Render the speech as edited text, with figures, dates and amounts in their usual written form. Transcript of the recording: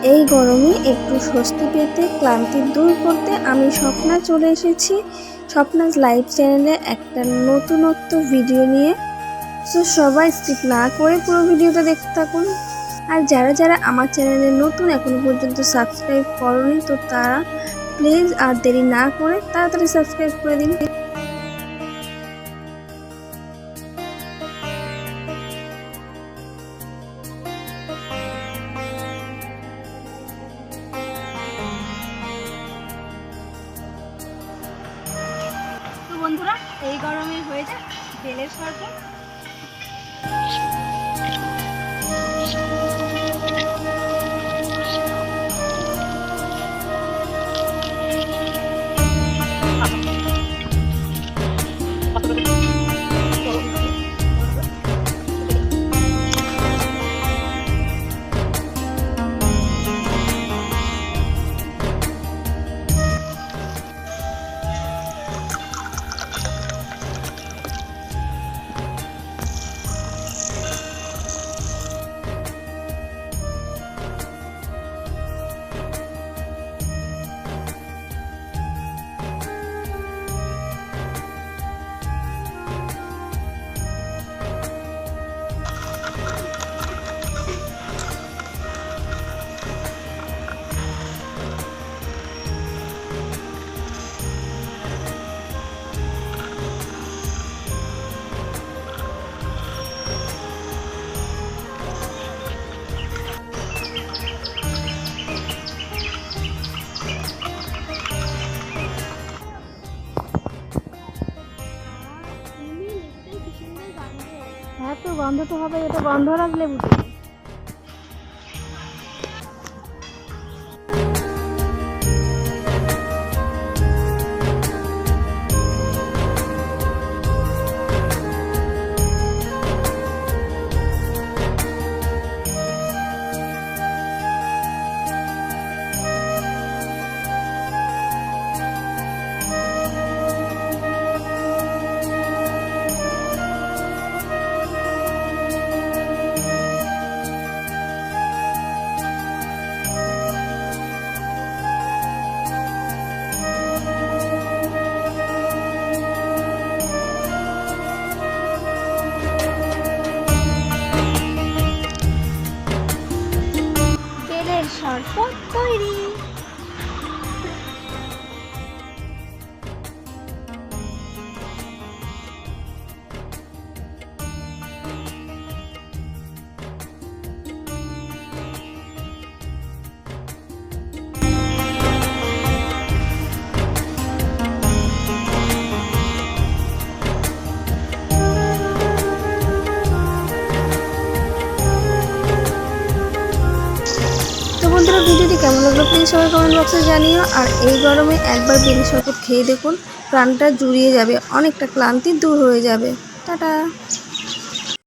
এই গরমে একটু স্বস্তি পেতে, ক্লান্তি দূর করতে আমি স্বপ্না চলে এসেছি স্বপ্নাজ লাইভ চ্যানেলে একটা নতুনত্ব ভিডিও নিয়ে। তো সবাই স্কিপ না করে পুরো ভিডিওটা দেখতে থাকুন। আর যারা যারা আমার চ্যানেলে নতুন এখনো পর্যন্ত সাবস্ক্রাইব করনি, তো তারা প্লিজ আর দেরি না করে তাড়াতাড়ি সাবস্ক্রাইব করে দিন। তো বন্ধুরা, এই গরমে হয়ে যায় বেলের শরবত। হ্যাঁ, তো গন্ধ তো হবে, এটা বন্ধ রাখলে বুঝি। শরবত তৈরি। বন্ধুরা, ভিডিওটি কেমন লাগলো প্লিজ সবাই কমেন্ট বক্সে জানিও। আর এই গরমে একবার বেলের শরবত খেয়ে দেখুন, প্রাণটা জুড়িয়ে যাবে, অনেকটা ক্লান্তি দূর হয়ে যাবে। টাটা।